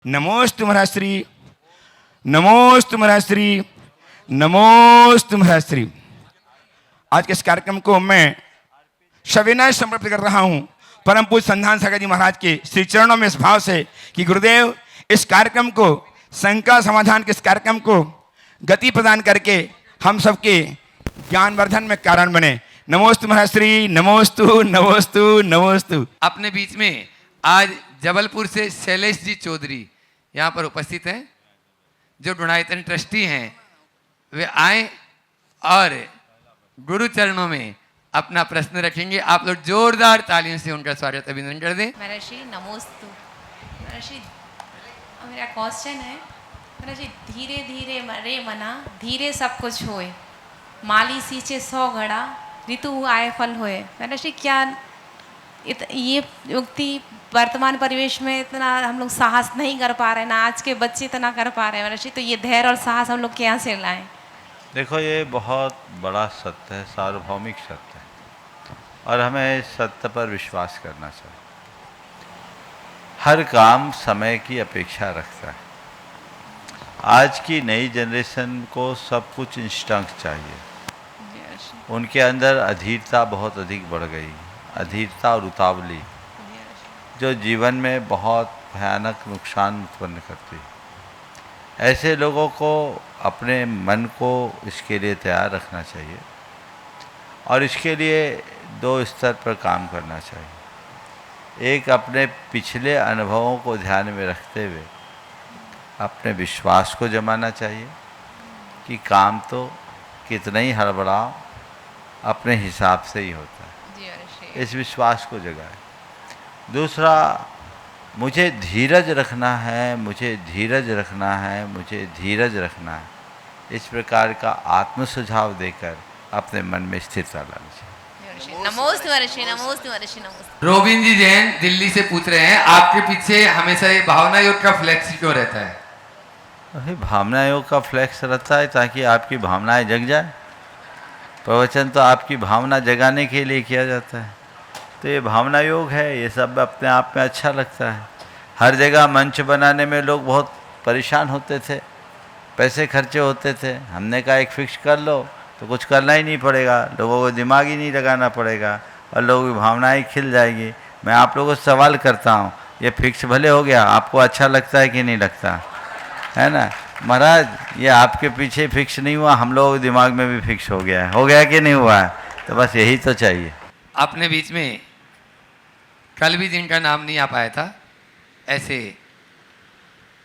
नमोस्तु महाराज श्री, नमोस्तु महाराज श्री, नमोस्तु महाराज श्री। आज के इस कार्यक्रम को मैं सविनय समर्पित कर रहा हूं परम पूज्य संधान सागर जी महाराज के श्री चरणों में, इस भाव से कि गुरुदेव इस कार्यक्रम को, शंका समाधान के इस कार्यक्रम को गति प्रदान करके हम सबके ज्ञानवर्धन में कारण बने। नमोस्तु महाराज श्री, नमोस्तु नमोस्तु नमोस्तु। अपने बीच में आज जबलपुर से शैलेश जी चौधरी यहाँ पर उपस्थित हैं, जो ढूंढायतन ट्रस्टी हैं। वे आए और गुरु चरणों में अपना प्रश्न रखेंगे। आप लोग जोरदार तालियों से उनका स्वागत अभिनंदन कर दें। महर्षि नमोस्तु। महर्षि, मेरा क्वेश्चन है, महर्षि धीरे धीरे रे मना धीरे सब कुछ होए, माली सींचे 100 घड़ा ऋतु आए फल होए। महर्षि क्या ये युक्ति वर्तमान परिवेश में इतना हम लोग साहस नहीं कर पा रहे, ना आज के बच्चे इतना कर पा रहे हैं महर्षि, तो ये धैर्य और साहस हम लोग कहाँ से लाएं? देखो, ये बहुत बड़ा सत्य है, सार्वभौमिक सत्य है, और हमें इस सत्य पर विश्वास करना चाहिए। हर काम समय की अपेक्षा रखता है। आज की नई जनरेशन को सब कुछ इंस्टेंट चाहिए। उनके अंदर अधीरता बहुत अधिक बढ़ गई, अधीरता और उतावली, जो जीवन में बहुत भयानक नुकसान उत्पन्न करती है। ऐसे लोगों को अपने मन को इसके लिए तैयार रखना चाहिए, और इसके लिए 2 स्तर पर काम करना चाहिए। एक, अपने पिछले अनुभवों को ध्यान में रखते हुए अपने विश्वास को जमाना चाहिए कि काम तो कितना ही हड़बड़ाओ, अपने हिसाब से ही होता है। इस विश्वास को जगाए। दूसरा, मुझे धीरज रखना है, मुझे धीरज रखना है, मुझे धीरज रखना है, इस प्रकार का आत्म सुझाव देकर अपने मन में स्थिरता लानी चाहिए। नमोस्तु महर्षि, नमोस्तु महर्षि, नमोस्तु। रोबिन जी जैन दिल्ली से पूछ रहे हैं, आपके पीछे हमेशा ये भावना योग का फ्लैक्स क्यों रहता है? अरे, भावना योग का फ्लैक्स रहता है ताकि आपकी भावनाएं जग जाए। प्रवचन तो आपकी भावना जगाने के लिए किया जाता है, तो ये भावना योग है। ये सब अपने आप में अच्छा लगता है। हर जगह मंच बनाने में लोग बहुत परेशान होते थे, पैसे खर्चे होते थे। हमने कहा एक फिक्स कर लो तो कुछ करना ही नहीं पड़ेगा, लोगों को दिमाग ही नहीं लगाना पड़ेगा, और लोगों की भावनाएं खिल जाएगी। मैं आप लोगों से सवाल करता हूँ, ये फिक्स भले हो गया, आपको अच्छा लगता है कि नहीं लगता है ना? महाराज, ये आपके पीछे फिक्स नहीं हुआ, हम लोगों के दिमाग में भी फिक्स हो गया है। हो गया कि नहीं हुआ है? तो बस यही तो चाहिए। अपने बीच में कल भी जिनका नाम नहीं आ पाया था, ऐसे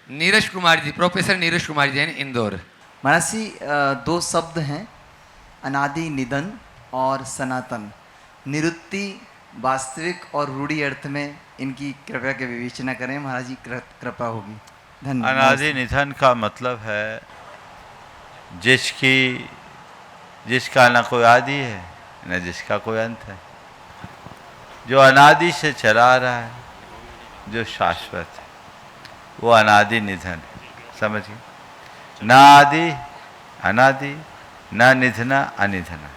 नीरज कुमार जी, प्रोफेसर नीरज कुमार जी हैं, इंदौर। महर्षि, 2 शब्द हैं, अनादि निधन और सनातन। निरुक्ति वास्तविक और रूढ़ी अर्थ में इनकी कृपया के विवेचना करें। महाराज जी, कृपा होगी। धन्यवाद। अनादि निधन का मतलब है जिसका न कोई आदि है न जिसका कोई अंत है, जो अनादि से चला आ रहा है, जो शाश्वत है, वो अनादि निधन है। समझिए, न आदि अनादि, न निधना अनिधना।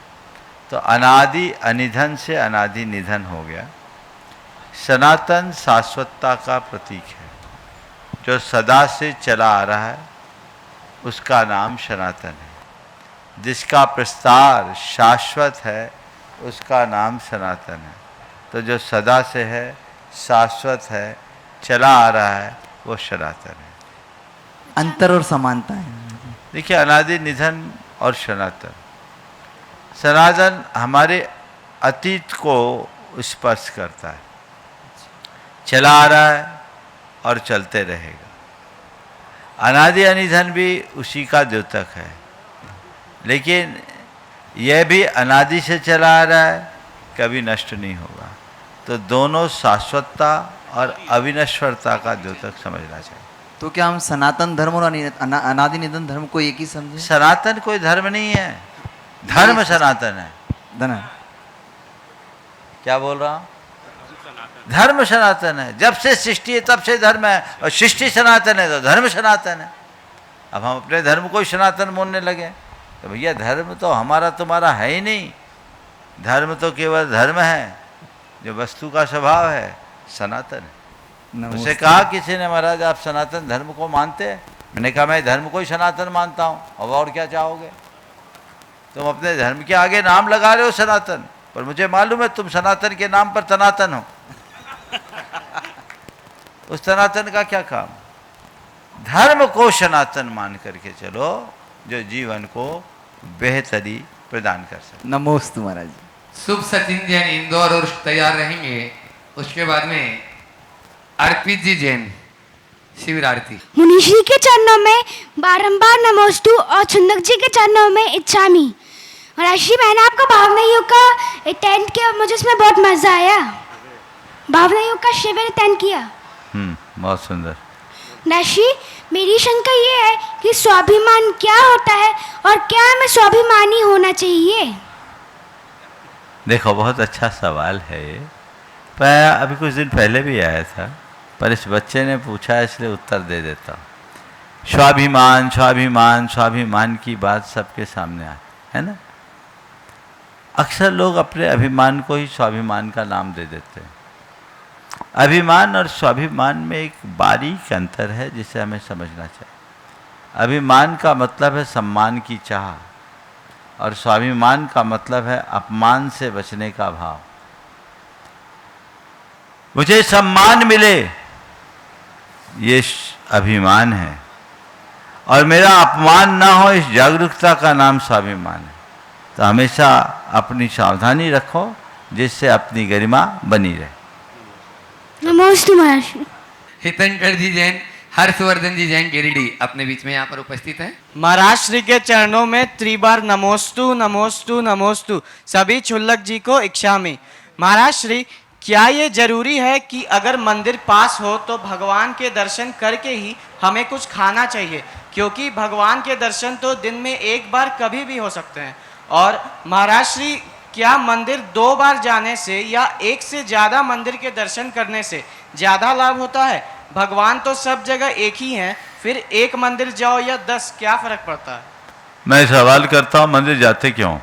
तो अनादि अनिधन से अनादि निधन हो गया। सनातन शाश्वतता का प्रतीक है, जो सदा से चला आ रहा है, उसका नाम सनातन है। जिसका प्रस्तार शाश्वत है, उसका नाम सनातन है। तो जो सदा से है, शाश्वत है, चला आ रहा है, वो सनातन है। अंतर और समानता है। देखिए, अनादि निधन और सनातन। सनातन हमारे अतीत को स्पर्श करता है, चला आ रहा है और चलते रहेगा। अनादि अनिधन भी उसी का द्योतक है, लेकिन यह भी अनादि से चला आ रहा है, कभी नष्ट नहीं होगा। तो दोनों शाश्वतता और अविनश्वरता का द्योतक समझना चाहिए। तो क्या हम सनातन धर्म और अनादि निधन धर्म को एक ही समझें? सनातन कोई धर्म नहीं है, धर्म सनातन है। धन्यवाद। क्या बोल रहा हूँ? धर्म सनातन है। जब से सृष्टि है तब से धर्म है, और सृष्टि सनातन है तो धर्म सनातन है। अब हम अपने धर्म को ही सनातन बोलने लगे, तो भैया धर्म तो हमारा तुम्हारा है ही नहीं। धर्म तो केवल धर्म है, जो वस्तु का स्वभाव है सनातन है। मुझसे कहा किसी ने, महाराज आप सनातन धर्म को मानते हैं? मैंने कहा मैं धर्म को ही सनातन मानता हूँ, अब और क्या चाहोगे? तुम अपने धर्म के आगे नाम लगा रहे हो सनातन, पर मुझे मालूम है तुम सनातन के नाम पर तनातन हो। उस सनातन का क्या काम? धर्म को सनातन मान करके चलो जो जीवन को बेहतरी प्रदान कर सके। नमोस्तु महाराज जी। शुभ सचिन जैन इंदौर और तैयार रहेंगे। उसके बाद में अर्पित जी जैन शिविर आरती। मुनीष जी के चरणों में बारंबार नमोस्तु और चुंदक जी के चरणों में इच्छामी। महाराज जी मैंने आपका भावना योग का अटेंड किया, मुझे उसमें बहुत मजा आया। भावना योग का शिविर अटेंड किया। बहुत सुंदर। महाराज जी मेरी शंका ये है कि स्वाभिमान क्या होता है और क्या हमें स्वाभिमानी होना चाहिए? देखो बहुत अच्छा सवाल है ये, पर अभी कुछ दिन पहले भी आया था, पर इस बच्चे ने पूछा इसलिए उत्तर दे देता हूँ। स्वाभिमान स्वाभिमान स्वाभिमान की बात सबके सामने आए है ना। अक्सर लोग अपने अभिमान को ही स्वाभिमान का नाम दे देते हैं। अभिमान और स्वाभिमान में एक बारीक अंतर है जिसे हमें समझना चाहिए। अभिमान का मतलब है सम्मान की चाह और स्वाभिमान का मतलब है अपमान से बचने का भाव। मुझे सम्मान मिले ये अभिमान है और मेरा अपमान ना हो इस जागरूकता का नाम स्वाभिमान है। तो हमेशा अपनी सावधानी रखो जिससे अपनी गरिमा बनी रहे। नमोस्तु महाराज। हितनकर जी जैन, हर्षवर्धन जी जैन गिरिडीह अपने बीच में यहाँ पर उपस्थित हैं। महाराज श्री के चरणों में त्रिबार नमोस्तु नमोस्तु नमोस्तु सभी क्षुल्लक जी को इच्छामि। महाराज श्री क्या ये जरूरी है कि अगर मंदिर पास हो तो भगवान के दर्शन करके ही हमें कुछ खाना चाहिए? क्योंकि भगवान के दर्शन तो दिन में एक बार कभी भी हो सकते हैं। और महाराज श्री क्या मंदिर 2 बार जाने से या एक से ज़्यादा मंदिर के दर्शन करने से ज़्यादा लाभ होता है? भगवान तो सब जगह एक ही हैं, फिर एक मंदिर जाओ या 10 क्या फर्क पड़ता है? मैं सवाल करता हूँ मंदिर जाते क्यों?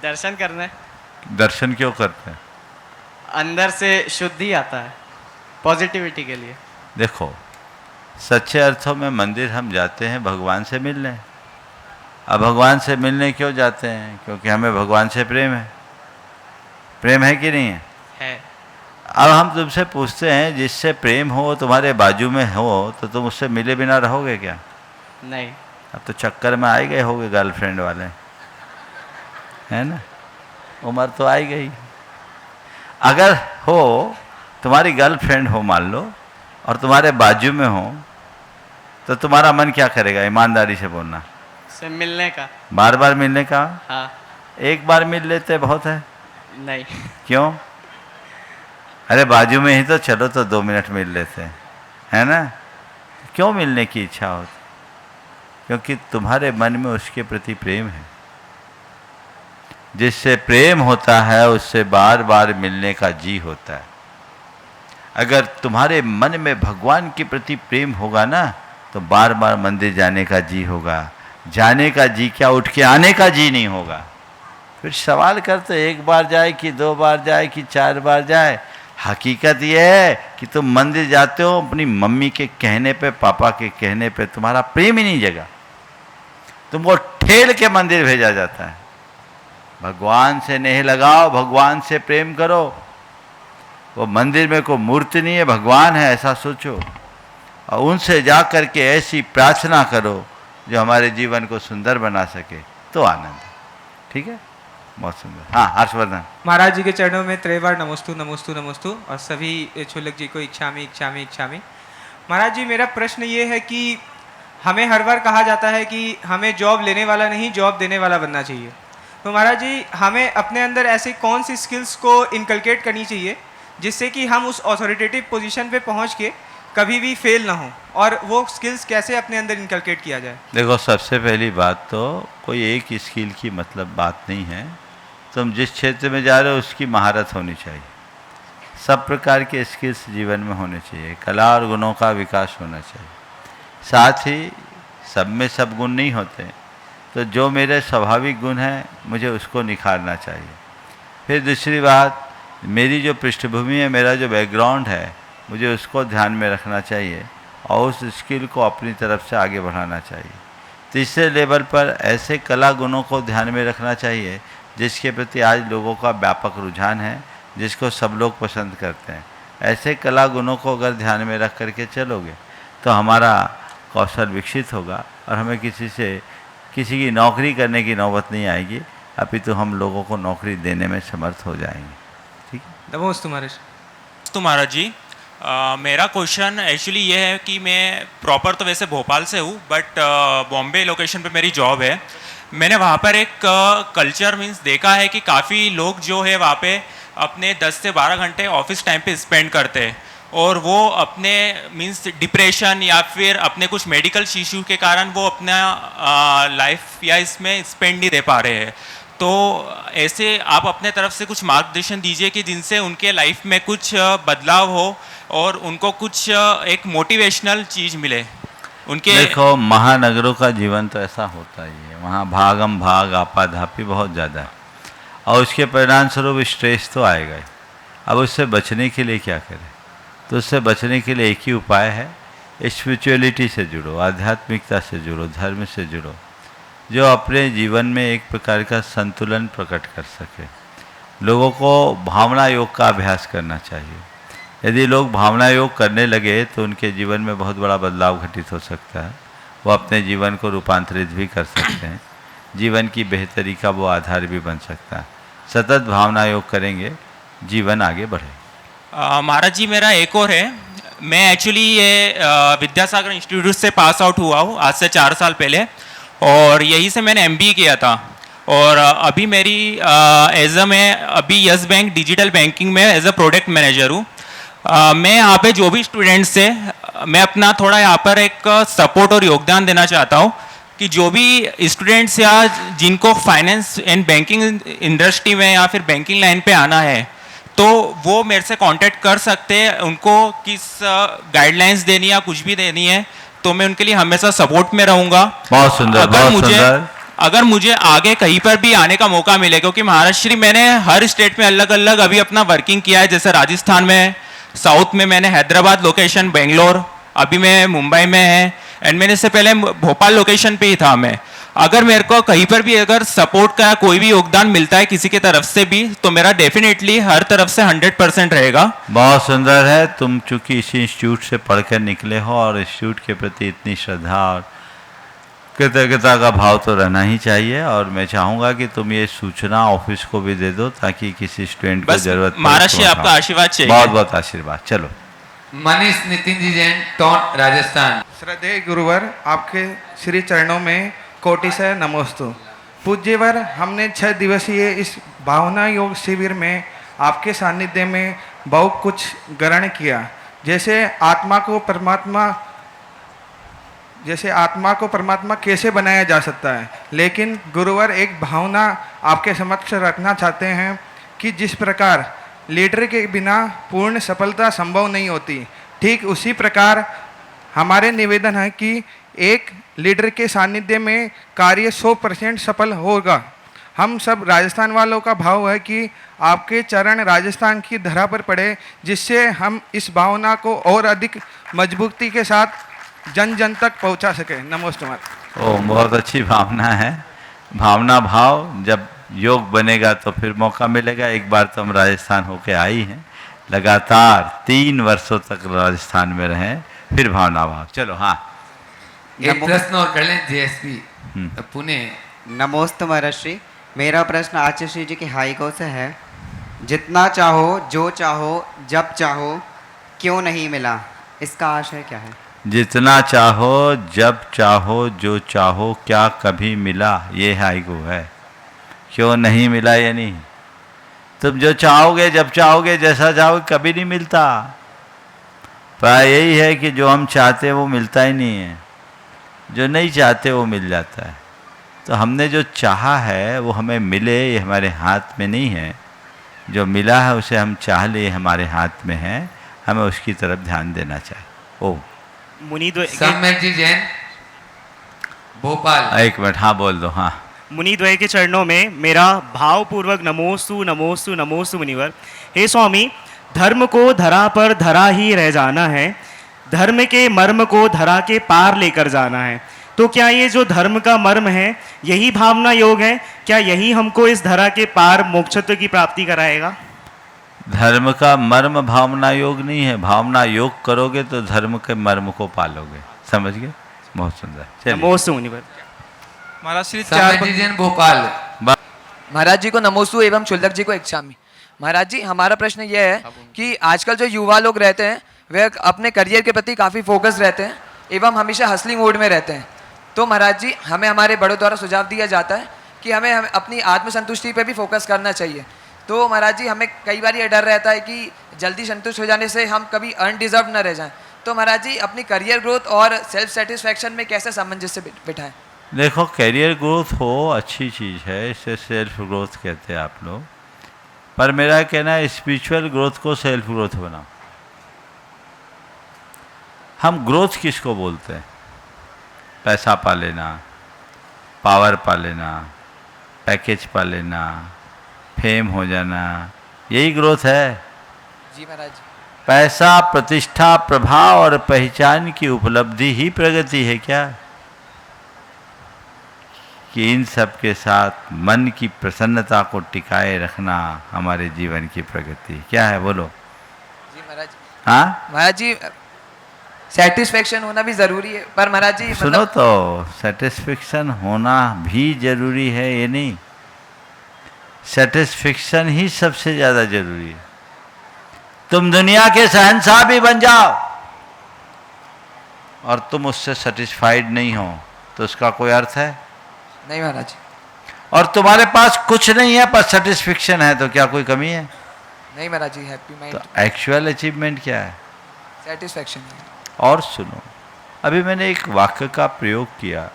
दर्शन करने। दर्शन क्यों करते हैं? अंदर से शुद्धि आता है, पॉजिटिविटी के लिए। देखो सच्चे अर्थों में मंदिर हम जाते हैं भगवान से मिलने। अब भगवान से मिलने क्यों जाते हैं? क्योंकि हमें भगवान से प्रेम है। प्रेम है कि नहीं है? अब हम तुमसे पूछते हैं जिससे प्रेम हो तुम्हारे बाजू में हो तो तुम उससे मिले बिना रहोगे क्या? नहीं। अब तो चक्कर में आ गए होगे गर्लफ्रेंड वाले, है ना। उम्र तो आई गई। अगर हो तुम्हारी गर्लफ्रेंड हो मान लो और तुम्हारे बाजू में हो तो तुम्हारा मन क्या करेगा? ईमानदारी से बोलना। से मिलने का। बार बार मिलने का? हाँ। एक बार मिल लेते बहुत है। नहीं। क्यों? अरे बाजू में ही तो चलो तो 2 मिनट मिल लेते हैं, है ना। क्यों मिलने की इच्छा होती? क्योंकि तुम्हारे मन में उसके प्रति प्रेम है। जिससे प्रेम होता है उससे बार बार मिलने का जी होता है। अगर तुम्हारे मन में भगवान के प्रति प्रेम होगा ना तो बार बार मंदिर जाने का जी होगा। जाने का जी क्या, उठ के आने का जी नहीं होगा। फिर सवाल करते 1 बार जाए कि 2 बार जाए कि 4 बार जाए। हकीकत यह है कि तुम मंदिर जाते हो अपनी मम्मी के कहने पे, पापा के कहने पे, तुम्हारा प्रेम ही नहीं जगा। तुमको ठेल के मंदिर भेजा जाता है। भगवान से नेह लगाओ, भगवान से प्रेम करो। वो मंदिर में कोई मूर्ति नहीं है, भगवान है ऐसा सोचो और उनसे जा कर के ऐसी प्रार्थना करो जो हमारे जीवन को सुंदर बना सके, तो आनंद है। ठीक है, बहुत सुंदर। हाँ हर्षवर्धन। महाराज जी के चरणों में त्रिबार नमोस्तु नमोस्तु नमोस्तु और सभी क्षुल्लक जी को इच्छामि इच्छामि इच्छामि। महाराज जी मेरा प्रश्न ये है कि हमें हर बार कहा जाता है कि हमें जॉब लेने वाला नहीं जॉब देने वाला बनना चाहिए। तो महाराज जी हमें अपने अंदर ऐसे कौन सी स्किल्स को इनकलकेट करनी चाहिए जिससे कि हम उस अथॉरिटेटिव पोजीशन पे पहुंच के कभी भी फेल ना हो, और वो स्किल्स कैसे अपने अंदर इनकलकेट किया जाए? देखो सबसे पहली बात तो कोई एक स्किल की मतलब बात नहीं है। तुम जिस क्षेत्र में जा रहे हो उसकी महारत होनी चाहिए। सब प्रकार के स्किल्स जीवन में होने चाहिए। कला और गुणों का विकास होना चाहिए। साथ ही सब में सब गुण नहीं होते, तो जो मेरे स्वाभाविक गुण हैं मुझे उसको निखारना चाहिए। फिर दूसरी बात, मेरी जो पृष्ठभूमि है, मेरा जो बैकग्राउंड है, मुझे उसको ध्यान में रखना चाहिए और उस स्किल को अपनी तरफ से आगे बढ़ाना चाहिए। तीसरे लेवल पर ऐसे कला गुणों को ध्यान में रखना चाहिए जिसके प्रति आज लोगों का व्यापक रुझान है, जिसको सब लोग पसंद करते हैं। ऐसे कला गुणों को अगर ध्यान में रख करके चलोगे तो हमारा कौशल विकसित होगा और हमें किसी की नौकरी करने की नौबत नहीं आएगी, अपितु हम लोगों को नौकरी देने में समर्थ हो जाएंगे। ठीक है, नमोस्तु महाराज। महाराज जी, मेरा क्वेश्चन एक्चुअली ये है कि मैं प्रॉपर तो वैसे भोपाल से हूँ, बट बॉम्बे लोकेशन पे मेरी जॉब है। मैंने वहाँ पर एक कल्चर मीन्स देखा है कि काफ़ी लोग जो है वहाँ पे अपने 10 से 12 घंटे ऑफिस टाइम पे स्पेंड करते हैं और वो अपने मीन्स डिप्रेशन या फिर अपने कुछ मेडिकल इशू के कारण वो अपना लाइफ या इसमें स्पेंड नहीं दे पा रहे हैं। तो ऐसे आप अपने तरफ से कुछ मार्गदर्शन दीजिए कि जिनसे उनके लाइफ में कुछ बदलाव हो और उनको कुछ एक मोटिवेशनल चीज़ मिले उनके। देखो, महानगरों का जीवन तो ऐसा होता ही है, वहाँ भागम भाग आपाधापी बहुत ज़्यादा है और उसके परिणाम स्वरूप स्ट्रेस तो आएगा ही। अब उससे बचने के लिए क्या करें? तो उससे बचने के लिए एक ही उपाय है, स्पिरिचुअलिटी से जुड़ो, आध्यात्मिकता से जुड़ो, धर्म से जुड़ो, जो अपने जीवन में एक प्रकार का संतुलन प्रकट कर सके। लोगों को भावना योग का अभ्यास करना चाहिए। यदि लोग भावना योग करने लगे तो उनके जीवन में बहुत बड़ा बदलाव घटित हो सकता है। वो अपने जीवन को रूपांतरित भी कर सकते हैं, जीवन की बेहतरी का वो आधार भी बन सकता है। सतत भावना योग करेंगे, जीवन आगे बढ़े। महाराज जी, मेरा एक और है। मैं एक्चुअली ये विद्यासागर इंस्टीट्यूट से पास आउट हुआ हूँ आज से 4 साल पहले और यहीं से मैंने MBA किया था और अभी मेरी मैं अभी यस बैंक डिजिटल बैंकिंग में एज अ प्रोडक्ट मैनेजर हूँ। मैं यहाँ पे जो भी स्टूडेंट्स से मैं अपना थोड़ा यहाँ पर एक सपोर्ट और योगदान देना चाहता हूँ कि जो भी स्टूडेंट्स या जिनको फाइनेंस एंड बैंकिंग इंडस्ट्री में या फिर बैंकिंग लाइन पे आना है तो वो मेरे से कांटेक्ट कर सकते हैं। उनको किस गाइडलाइंस देनी या कुछ भी देनी है तो मैं उनके लिए हमेशा सपोर्ट में रहूँगा। बहुत सुंदर, बहुत सुंदर। अगर मुझे आगे कहीं पर भी आने का मौका मिले, क्योंकि महाराष्ट्र मैंने हर स्टेट में अलग अलग अभी अपना वर्किंग किया है, जैसे राजस्थान में, साउथ में मैंने हैदराबाद लोकेशन, बेंगलोर, अभी मैं मुंबई में है एंड मैंने इससे पहले भोपाल लोकेशन पे ही था मैं। अगर मेरे को कहीं पर भी अगर सपोर्ट का कोई भी योगदान मिलता है किसी की तरफ से भी तो मेरा डेफिनेटली हर तरफ से 100% रहेगा। बहुत सुंदर है। तुम चूंकि इसी इंस्टीट्यूट से पढ़कर निकले हो और इंस्टीट्यूट के प्रति इतनी श्रद्धा और कृतज्ञता का भाव तो रहना ही चाहिए और मैं चाहूँगा कि तुम ये सूचना ऑफिस को भी दे दो ताकि किसी स्टूडेंट को जरूरत महाराज आपका आशीर्वाद चाहिए। बहुत बहुत आशीर्वाद। चलो, मनीष नितिन जी जैन, टोंक, राजस्थान। श्रद्धेय गुरुवर, आपके श्री चरणों में कोटि से नमोस्तु। पूज्यवर, हमने 6 दिवसीय इस भावना योग शिविर में आपके सानिध्य में बहुत कुछ ग्रहण किया। जैसे आत्मा को परमात्मा कैसे बनाया जा सकता है, लेकिन गुरुवर एक भावना आपके समक्ष रखना चाहते हैं कि जिस प्रकार लीडर के बिना पूर्ण सफलता संभव नहीं होती, ठीक उसी प्रकार हमारे निवेदन है कि एक लीडर के सानिध्य में कार्य 100% सफल होगा। हम सब राजस्थान वालों का भाव है कि आपके चरण राजस्थान की धरा पर पड़े, जिससे हम इस भावना को और अधिक मजबूती के साथ जन जन तक पहुंचा सके। नमस्ते। ओ, बहुत अच्छी भावना है। भावना भाव जब योग बनेगा तो फिर मौका मिलेगा। एक बार तो हम राजस्थान होके आई हैं, लगातार 3 वर्षों तक राजस्थान में रहे, फिर भावना भाव। चलो, हाँ, एक प्रश्न और कर लें। JSP पुणे। नमोस्तु महर्षि, मेरा प्रश्न आचार्य श्री जी के हाईको से है। जितना चाहो, जो चाहो, जब चाहो, क्यों नहीं मिला, इसका आशय क्या है? जितना चाहो, जब चाहो, जो चाहो, क्या कभी मिला, ये हाईको है। क्यों नहीं मिला ये नहीं। तुम जो चाहोगे, जब चाहोगे, जैसा चाहोगे, कभी नहीं मिलता। प्राय यही है कि जो हम चाहते हैं वो मिलता ही नहीं है, जो नहीं चाहते वो मिल जाता है। तो हमने जो चाहा है वो हमें मिले, ये हमारे हाथ में नहीं है। जो मिला है उसे हम चाह ले, हमारे हाथ में है, हमें उसकी तरफ ध्यान देना चाहिए। ओ सम्यक जी जैन, भोपाल। एक मिनट, हाँ बोल दो। हाँ, मुनिद्वय के चरणों में मेरा भावपूर्वक नमोस्तु नमोस्तु नमोस्तु मुनिवर। हे स्वामी, धर्म को धरा पर धरा ही रह जाना है, धर्म के मर्म को धरा के पार लेकर जाना है। तो क्या ये जो धर्म का मर्म है यही भावना योग है? क्या यही हमको इस धरा के पार मोक्षत्व की प्राप्ति कराएगा? धर्म का मर्म भावना योग नहीं है। भावना योग करोगे तो धर्म के मर्म को पालोगे। समझ गए? बहुत सुंदर। चलिए। नमोस्तु मुनिवर। महाराज श्री समय जी जैन भोपाल। महाराज जी को नमोस्तु एवं क्षुल्लक जी को इच्छामि। महाराज जी, हमारा प्रश्न यह है कि आजकल जो युवा लोग रहते हैं वे अपने करियर के प्रति काफ़ी फोकस रहते हैं एवं हमेशा हसलिंग मोड में रहते हैं। तो महाराज जी, हमें हमारे बड़ों द्वारा सुझाव दिया जाता है कि हमें अपनी आत्मसंतुष्टि पे भी फोकस करना चाहिए। तो महाराज जी, हमें कई बार ये डर रहता है कि जल्दी संतुष्ट हो जाने से हम कभी अनडिजर्व न रह जाएं। तो महाराज जी, अपनी करियर ग्रोथ और सेल्फ सेटिस्फैक्शन में कैसे सामंजस्य बिठाएं? देखो, करियर ग्रोथ हो अच्छी चीज़ है, इसे सेल्फ ग्रोथ कहते हैं आप लोग। पर मेरा कहना है स्पिरिचुअल ग्रोथ को सेल्फ ग्रोथ बनाओ। हम ग्रोथ किसको बोलते हैं? पैसा पा लेना, पावर पा लेना, पैकेज पा लेना, फेम हो जाना, यही ग्रोथ है। जी महाराज। पैसा, प्रतिष्ठा, प्रभाव और पहचान की उपलब्धि ही प्रगति है क्या? कि इन सब के साथ मन की प्रसन्नता को टिकाए रखना हमारे जीवन की प्रगति क्या है? बोलो। जी महाराज। हाँ महाराज जी, सेटिस्फेक्शन होना भी जरूरी है, पर महाराज जी सुनो तो, सेटिस्फेक्शन होना भी जरूरी है ये नहीं, सेटिस्फेक्शन ही सबसे ज़्यादा जरूरी है। तुम दुनिया के शहंशाह भी बन जाओ और तुम उससे सेटिस्फाइड नहीं हो तो उसका कोई अर्थ है? नहीं महाराज। और तुम्हारे पास कुछ नहीं है पर सेटिस्फेक्शन है तो क्या कोई कमी है? नहीं महाराज जी, हैप्पी माइंड। तो एक्चुअल अचीवमेंट क्या है? सेटिस्फेक्शन। और सुनो, अभी मैंने एक वाक्य का प्रयोग किया,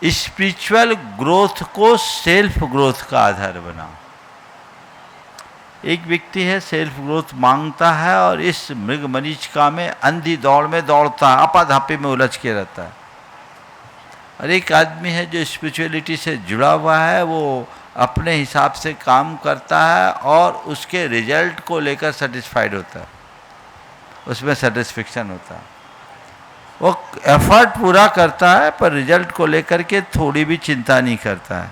स्पिरिचुअल ग्रोथ को सेल्फ ग्रोथ का आधार बनाओ। एक व्यक्ति है सेल्फ ग्रोथ मांगता है और इस मृग मरीचिका में अंधी दौड़ में दौड़ता है, आपाधापी में उलझ के रहता है। और एक आदमी है जो स्पिरिचुअलिटी से जुड़ा हुआ है, वो अपने हिसाब से काम करता है और उसके रिजल्ट को लेकर सेटिस्फाइड होता है, उसमें सेटिस्फेक्शन होता है। वो एफर्ट पूरा करता है पर रिजल्ट को लेकर के थोड़ी भी चिंता नहीं करता है।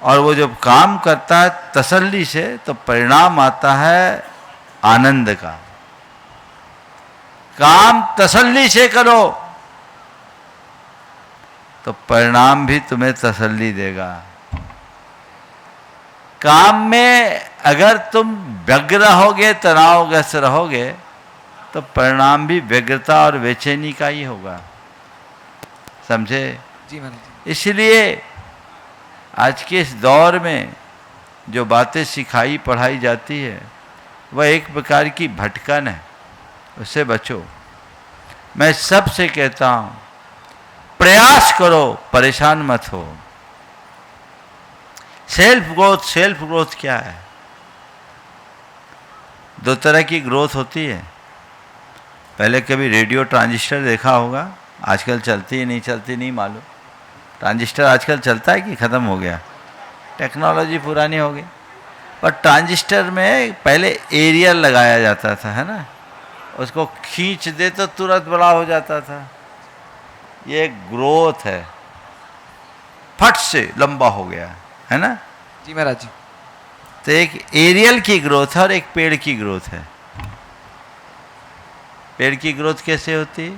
और वो जब काम करता है तसल्ली से तो परिणाम आता है आनंद का। काम तसल्ली से करो तो परिणाम भी तुम्हें तसल्ली देगा। काम में अगर तुम व्यग्र रहोगे, तनावग्रस्त रहोगे तो परिणाम भी व्यग्रता और बेचैनी का ही होगा। समझे? जी महाराज। इसलिए आज के इस दौर में जो बातें सिखाई पढ़ाई जाती है वह एक प्रकार की भटकन है, उससे बचो। मैं सबसे कहता हूँ प्रयास करो, परेशान मत हो। सेल्फ ग्रोथ क्या है? दो तरह की ग्रोथ होती है। पहले कभी रेडियो ट्रांजिस्टर देखा होगा, आजकल चलती है नहीं चलती नहीं मालूम। ट्रांजिस्टर आजकल चलता है कि ख़त्म हो गया? टेक्नोलॉजी पुरानी हो गई। पर ट्रांजिस्टर में पहले एरियल लगाया जाता था, है ना, उसको खींच दे तो तुरंत बड़ा हो जाता था। ये ग्रोथ है, फट से लंबा हो गया, है ना? जी महाराज जी। तो एक एरियल की ग्रोथ है और एक पेड़ की ग्रोथ है। पेड़ की ग्रोथ कैसे होती है?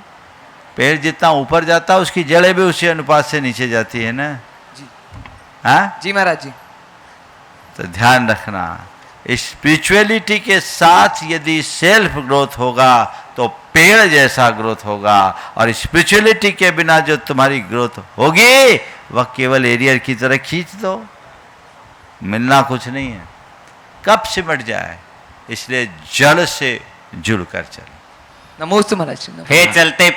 पेड़ जितना ऊपर जाता है उसकी जड़ें भी उसी अनुपात से नीचे जाती है ना? जी। हाँ जी महाराज जी। तो ध्यान रखना, स्पिरिचुअलिटी के साथ यदि सेल्फ ग्रोथ होगा तो पेड़ जैसा ग्रोथ होगा, और स्पिरिचुअलिटी के बिना जो तुम्हारी ग्रोथ होगी वह केवल एरियर की तरह खींच दो, मिलना कुछ नहीं है, कब सिमट जाए। इसलिए जड़ से जुड़कर चलो। नमोस्तु महाराज। हे चलते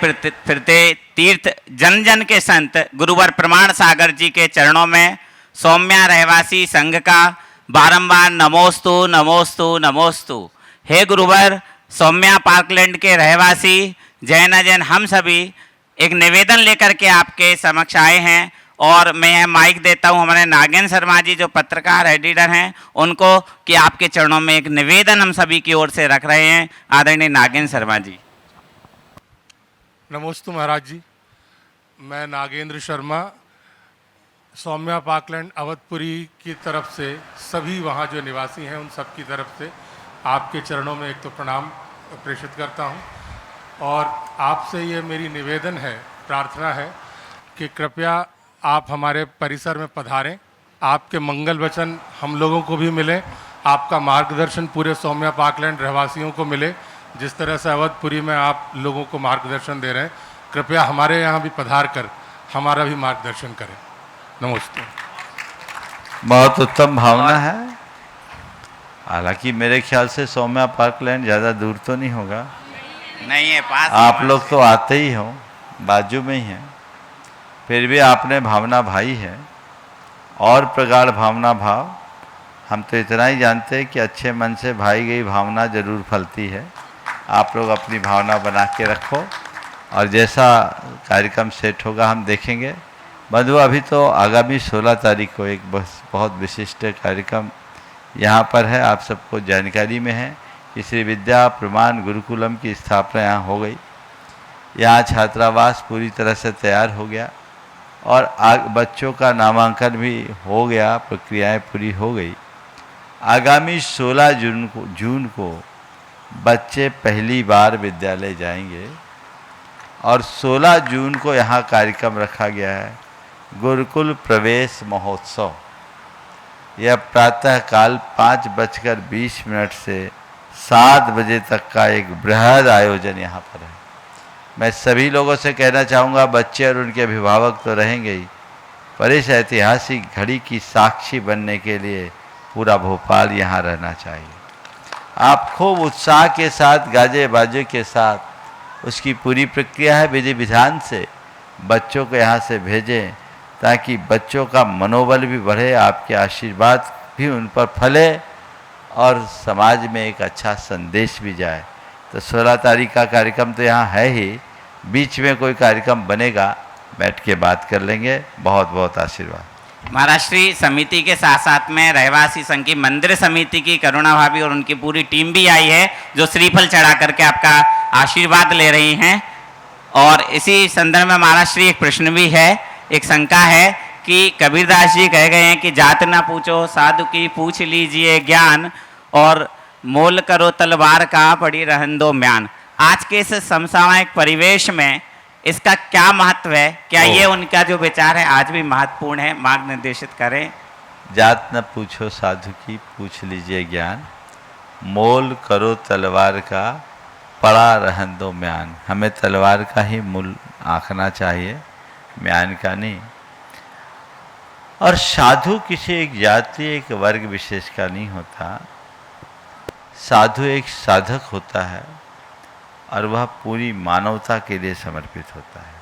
फिरते तीर्थ जन जन के संत गुरुवर प्रमाण सागर जी के चरणों में सौम्या रहवासी संघ का बारंबार नमोस्तु नमोस्तु नमोस्तु। हे गुरुवर, सौम्या पार्कलैंड के रहवासी जैन हम सभी एक निवेदन लेकर के आपके समक्ष आए हैं और मैं माइक देता हूं हमारे नागेंद्र शर्मा जी जो पत्रकार एडिटर हैं उनको, कि आपके चरणों में एक निवेदन हम सभी की ओर से रख रहे हैं। आदरणीय नागेंद्र शर्मा जी। नमोस्तु महाराज जी, मैं नागेंद्र शर्मा सौम्या पार्कलैंड अवधपुरी की तरफ से सभी वहाँ जो निवासी हैं उन सब की तरफ से आपके चरणों में एक तो प्रणाम प्रेषित करता हूँ, और आपसे ये मेरी निवेदन है, प्रार्थना है कि कृपया आप हमारे परिसर में पधारें, आपके मंगल वचन हम लोगों को भी मिले, आपका मार्गदर्शन पूरे सौम्या पार्कलैंड रहवासियों को मिले, जिस तरह से अवधपुरी में आप लोगों को मार्गदर्शन दे रहे हैं। कृपया हमारे यहाँ भी पधार कर हमारा भी मार्गदर्शन करें। नमस्ते। बहुत उत्तम भावना है। हालांकि मेरे ख्याल से सौम्या पार्कलैंड ज़्यादा दूर तो नहीं होगा, नहीं है पास, आप लोग तो आते ही हो, बाजू में ही हैं, फिर भी आपने भावना भाई है और प्रगाढ़ भावना भाव। हम तो इतना ही जानते हैं कि अच्छे मन से भाई गई भावना जरूर फलती है। आप लोग अपनी भावना बना के रखो और जैसा कार्यक्रम सेट होगा हम देखेंगे। बंधु, अभी तो आगामी 16 तारीख को एक बहुत विशिष्ट कार्यक्रम यहाँ पर है, आप सबको जानकारी में है कि श्री विद्या प्रमाण गुरुकुलम की स्थापना यहाँ हो गई। यहाँ छात्रावास पूरी तरह से तैयार हो गया और बच्चों का नामांकन भी हो गया, प्रक्रियाएं पूरी हो गई। आगामी 16 जून को बच्चे पहली बार विद्यालय जाएंगे और 16 जून को यहाँ कार्यक्रम रखा गया है, गुरुकुल प्रवेश महोत्सव। यह प्रातःकाल 5:20 से 7 बजे तक का एक बृहद आयोजन यहाँ पर है। मैं सभी लोगों से कहना चाहूँगा, बच्चे और उनके अभिभावक तो रहेंगे ही, पर इस ऐतिहासिक घड़ी की साक्षी बनने के लिए पूरा भोपाल यहाँ रहना चाहिए। आप खूब उत्साह के साथ, गाजे बाजे के साथ, उसकी पूरी प्रक्रिया है, विधि विधान से बच्चों को यहाँ से भेजें ताकि बच्चों का मनोबल भी बढ़े, आपके आशीर्वाद भी उन पर फले और समाज में एक अच्छा संदेश भी जाए। तो 16 तारीख का कार्यक्रम तो यहाँ है ही, बीच में कोई कार्यक्रम बनेगा, बैठ के बात कर लेंगे। बहुत बहुत आशीर्वाद। महाराष्ट्री समिति के साथ साथ में रहवासी संघ की मंदिर समिति की करुणा भाभी और उनकी पूरी टीम भी आई है, जो श्रीफल चढ़ा करके आपका आशीर्वाद ले रही हैं। और इसी संदर्भ में महाराष्ट्री एक प्रश्न भी है, एक शंका है कि कबीरदास जी कह गए हैं कि जात ना पूछो साधु की पूछ लीजिए ज्ञान, और मोल करो तलवार का पड़ी रहन दो म्यान। आज के इस समसामयिक परिवेश में इसका क्या महत्व है? क्या ये उनका जो विचार है आज भी महत्वपूर्ण है? मार्ग निर्देशित करें। जात न पूछो साधु की पूछ लीजिए ज्ञान, मोल करो तलवार का पड़ा रहन दो म्यान। हमें तलवार का ही मूल आंकना चाहिए, म्यान का नहीं। और साधु किसी एक जाति, एक वर्ग विशेष का नहीं होता। साधु एक साधक होता है और वह पूरी मानवता के लिए समर्पित होता है।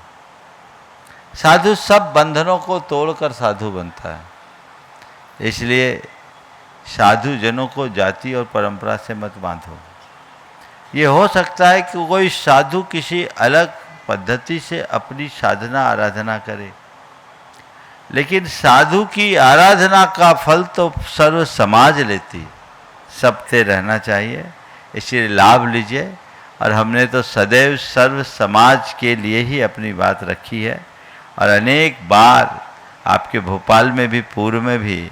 साधु सब बंधनों को तोड़कर साधु बनता है। इसलिए साधु जनों को जाति और परंपरा से मत बांधो। ये हो सकता है कि कोई साधु किसी अलग पद्धति से अपनी साधना आराधना करे, लेकिन साधु की आराधना का फल तो सर्व समाज लेती, सबसे रहना चाहिए। इसलिए लाभ लीजिए। और हमने तो सदैव सर्व समाज के लिए ही अपनी बात रखी है और अनेक बार आपके भोपाल में भी, पूर्व में भी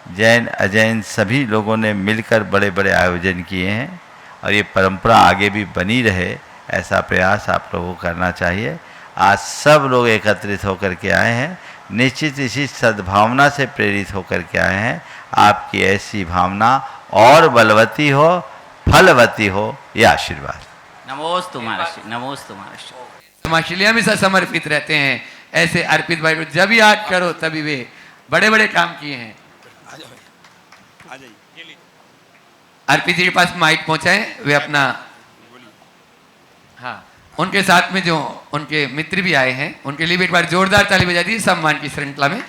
जैन अजैन सभी लोगों ने मिलकर बड़े बड़े आयोजन किए हैं और ये परंपरा आगे भी बनी रहे, ऐसा प्रयास आप लोगों को करना चाहिए। आज सब लोग एकत्रित होकर के आए हैं, निश्चित इसी सद्भावना से प्रेरित होकर के आए हैं। आपकी ऐसी भावना और बलवती हो, फलवती हो, ये आशीर्वाद। नमोस्तु महाराष्ट्र, नमोस्तु महाराष्ट्र। समाशिलिया में समर्पित रहते हैं। ऐसे अर्पित भाई को जब याद करो तभी वे बड़े बड़े काम किए हैं। अर्पित जी के पास माइक पहुंचाए, वे अपना, हाँ, उनके साथ में जो उनके मित्र भी आए हैं उनके लिए भी एक बार जोरदार ताली बजा दी। सम्मान की श्रृंखला में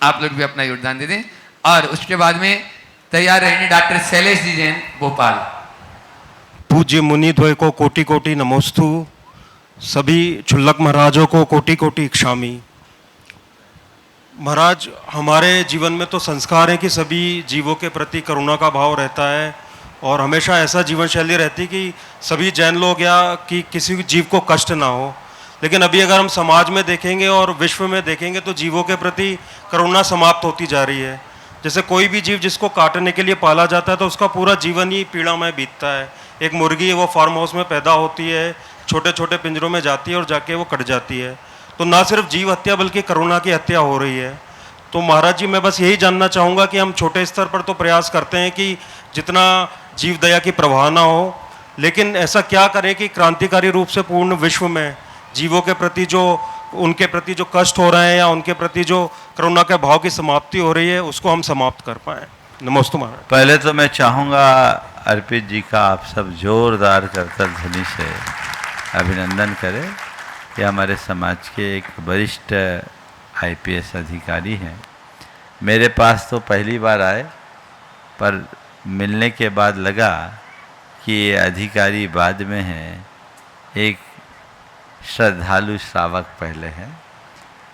आप लोग भी अपना योगदान दे दें। और उसके बाद में तैयार रहेंगे डॉक्टर शैलेश जी जैन भोपाल। पूज्य मुनिद्वय को कोटि कोटि नमोस्तु। सभी क्षुल्लक महाराजों को कोटि कोटि इक्षामि। महाराज, हमारे जीवन में तो संस्कार है कि सभी जीवों के प्रति करुणा का भाव रहता है और हमेशा ऐसा जीवन शैली रहती है कि सभी जैन लोग या कि किसी भी जीव को कष्ट ना हो। लेकिन अभी अगर हम समाज में देखेंगे और विश्व में देखेंगे तो जीवों के प्रति करुणा समाप्त होती जा रही है। जैसे कोई भी जीव जिसको काटने के लिए पाला जाता है तो उसका पूरा जीवन ही पीड़ामय बीतता है। एक मुर्गी है, वो फार्म हाउस में पैदा होती है, छोटे छोटे पिंजरों में जाती है और जाके वो कट जाती है। तो ना सिर्फ जीव हत्या बल्कि करुणा की हत्या हो रही है। तो महाराज जी, मैं बस यही जानना चाहूँगा कि हम छोटे स्तर पर तो प्रयास करते हैं कि जितना जीव दया की प्रवाह ना हो, लेकिन ऐसा क्या करें कि क्रांतिकारी रूप से पूर्ण विश्व में जीवों के प्रति जो उनके प्रति जो कष्ट हो रहे हैं या उनके प्रति जो करुणा के भाव की समाप्ति हो रही है उसको हम समाप्त कर पाएँ। नमस्ते महाराज। पहले तो मैं चाहूँगा अर्पित जी का आप सब जोरदार करतल ध्वनि से अभिनंदन करें। ये हमारे समाज के एक वरिष्ठ IPS अधिकारी हैं। मेरे पास तो पहली बार आए, पर मिलने के बाद लगा कि ये अधिकारी बाद में हैं, एक श्रद्धालु श्रावक पहले हैं।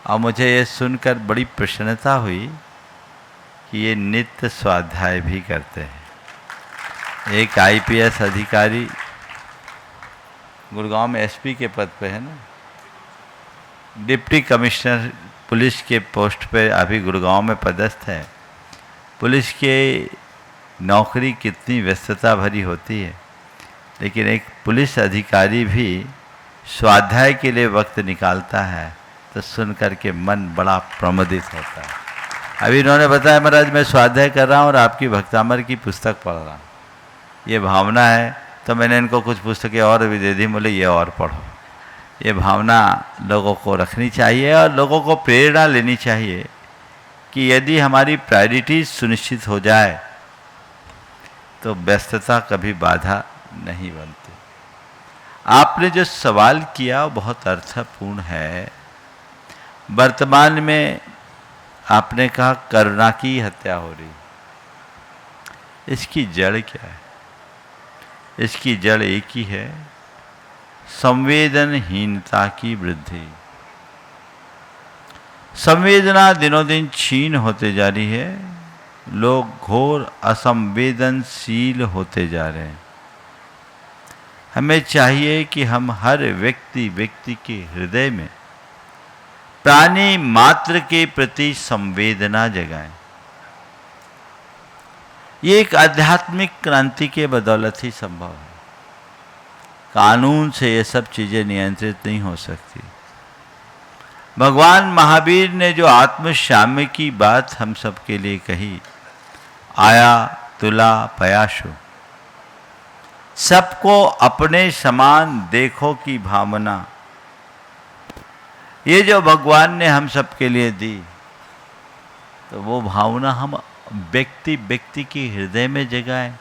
और मुझे ये सुनकर बड़ी प्रसन्नता हुई कि ये नित्य स्वाध्याय भी करते हैं। एक IPS अधिकारी गुड़गांव में SP के पद पे है ना, डिप्टी कमिश्नर पुलिस के पोस्ट पे अभी गुड़गांव में पदस्थ है। पुलिस के नौकरी कितनी व्यस्तता भरी होती है, लेकिन एक पुलिस अधिकारी भी स्वाध्याय के लिए वक्त निकालता है तो सुन कर के मन बड़ा प्रमोदित होता है। अभी इन्होंने बताया महाराज मैं स्वाध्याय कर रहा हूँ और आपकी भक्तामर की पुस्तक पढ़ रहा हूँ। ये भावना है तो मैंने इनको कुछ पुस्तकें और भी दे दी, बोले ये और पढ़ो। ये भावना लोगों को रखनी चाहिए और लोगों को प्रेरणा लेनी चाहिए कि यदि हमारी प्रायोरिटीज सुनिश्चित हो जाए तो व्यस्तता कभी बाधा नहीं बनती। आपने जो सवाल किया वो बहुत अर्थपूर्ण है। वर्तमान में आपने कहा करुणा की हत्या हो रही, इसकी जड़ क्या है? इसकी जड़ एक ही है, संवेदनहीनता की वृद्धि। संवेदना दिनों दिन क्षीण होते जा रही है, लोग घोर असंवेदनशील होते जा रहे हैं। हमें चाहिए कि हम हर व्यक्ति के हृदय में प्राणी मात्र के प्रति संवेदना जगाएं। ये एक आध्यात्मिक क्रांति के बदौलत ही संभव है। कानून से ये सब चीजें नियंत्रित नहीं हो सकती। भगवान महावीर ने जो आत्मशाम्य की बात हम सबके लिए कही, आया तुला पयाशु, सबको अपने समान देखो की भावना, ये जो भगवान ने हम सबके लिए दी, तो वो भावना हम व्यक्ति के हृदय में जगाएं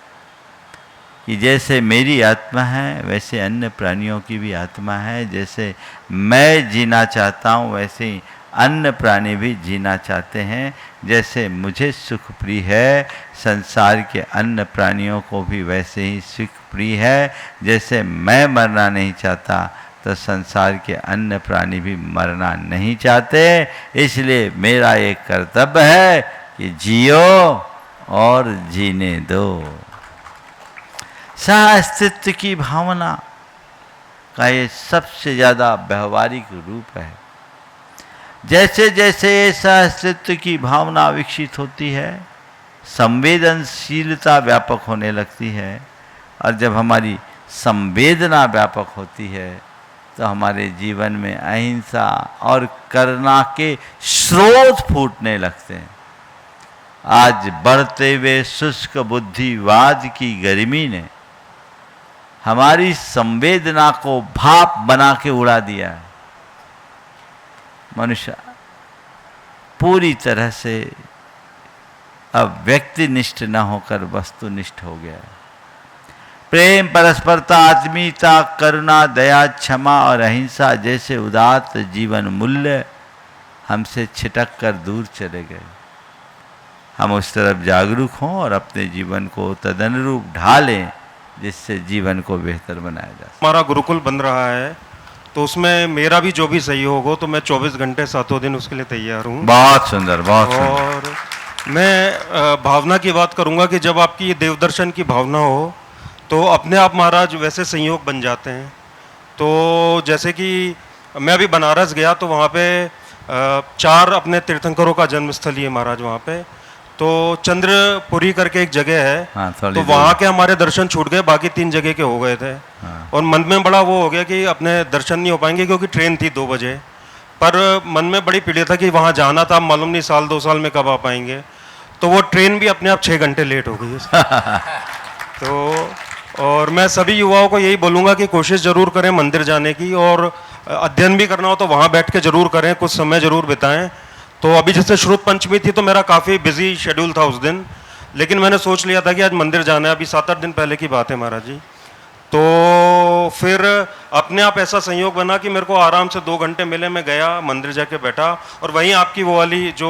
कि जैसे मेरी आत्मा है वैसे अन्य प्राणियों की भी आत्मा है, जैसे मैं जीना चाहता हूँ वैसे ही अन्य प्राणी भी जीना चाहते हैं, जैसे मुझे सुख प्रिय है संसार के अन्य प्राणियों को भी वैसे ही सुख प्रिय है, जैसे मैं मरना नहीं चाहता तो संसार के अन्य प्राणी भी मरना नहीं चाहते। इसलिए मेरा एक कर्तव्य है कि जियो और जीने दो। सह-अस्तित्व की भावना का ये सबसे ज़्यादा व्यवहारिक रूप है। जैसे जैसे सह-अस्तित्व की भावना विकसित होती है, संवेदनशीलता व्यापक होने लगती है, और जब हमारी संवेदना व्यापक होती है तो हमारे जीवन में अहिंसा और करुणा के स्रोत फूटने लगते हैं। आज बढ़ते हुए शुष्क बुद्धिवाद की गर्मी ने हमारी संवेदना को भाप बना के उड़ा दिया है। मनुष्य पूरी तरह से अब व्यक्तिनिष्ठ न होकर वस्तुनिष्ठ हो गया है। प्रेम, परस्परता, आत्मीयता, करुणा, दया, क्षमा और अहिंसा जैसे उदात्त जीवन मूल्य हमसे छिटक कर दूर चले गए। हम उस तरफ जागरूक हों और अपने जीवन को तदनुरूप ढालें, जिससे जीवन को बेहतर बनाया जा सके। हमारा गुरुकुल बन रहा है तो उसमें मेरा भी जो भी सहयोग हो तो मैं 24 घंटे सातों दिन उसके लिए तैयार हूँ। बहुत सुंदर, बहुत सुंदर। और मैं भावना की बात करूँगा कि जब आपकी ये देवदर्शन की भावना हो तो अपने आप महाराज वैसे संयोग बन जाते हैं। तो जैसे कि मैं अभी बनारस गया तो वहाँ पे 4 अपने तीर्थंकरों का जन्मस्थल ही है महाराज वहाँ पे। तो चंद्रपुरी करके एक जगह है, हाँ, तो वहाँ के हमारे दर्शन छूट गए, बाकी 3 जगह के हो गए थे। हाँ। और मन में बड़ा वो हो गया कि अपने दर्शन नहीं हो पाएंगे क्योंकि ट्रेन थी 2 बजे। पर मन में बड़ी पीड़ा था कि वहाँ जाना था, मालूम नहीं साल 2 साल में कब आ पाएंगे। तो वो ट्रेन भी अपने आप 6 घंटे लेट हो गई तो और मैं सभी युवाओं को यही बोलूँगा कि कोशिश ज़रूर करें मंदिर जाने की, और अध्ययन भी करना हो तो वहाँ बैठ के ज़रूर करें, कुछ समय ज़रूर बिताएं। तो अभी जैसे श्रुत पंचमी थी तो मेरा काफ़ी बिजी शेड्यूल था उस दिन, लेकिन मैंने सोच लिया था कि आज मंदिर जाना है। अभी 7-8 दिन पहले की बात है महाराज जी। तो फिर अपने आप ऐसा संयोग बना कि मेरे को आराम से 2 घंटे मिले, मैं गया मंदिर जाके बैठा और वहीं आपकी वो वाली जो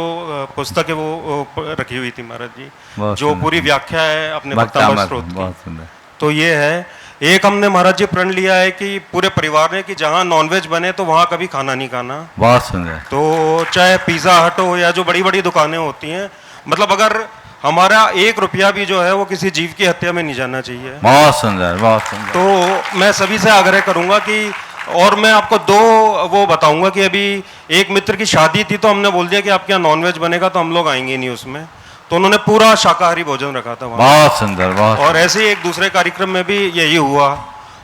पुस्तक है वो रखी हुई थी महाराज जी, जो पूरी व्याख्या है अपने भक्तामृत स्त्रोत की। तो ये है, एक हमने महाराज जी प्रण लिया है कि पूरे परिवार ने कि जहाँ नॉनवेज बने तो वहाँ कभी खाना नहीं खाना। बहुत सुंदर। तो चाहे पिज़्ज़ा हट हो या जो बड़ी बड़ी दुकानें होती हैं, मतलब अगर हमारा 1 रुपया भी जो है वो किसी जीव की हत्या में नहीं जाना चाहिए। बहुत सुंदर, बहुत सुंदर। तो मैं सभी से आग्रह करूंगा कि, और मैं आपको 2 वो बताऊंगा कि अभी एक मित्र की शादी थी तो हमने बोल दिया कि आपके यहाँ नॉनवेज बनेगा तो हम लोग आएंगे नहीं उसमें, तो उन्होंने पूरा शाकाहारी भोजन रखा था वहाँ। बहुत सुंदर, बहुत। और ऐसे ही एक दूसरे कार्यक्रम में भी यही हुआ,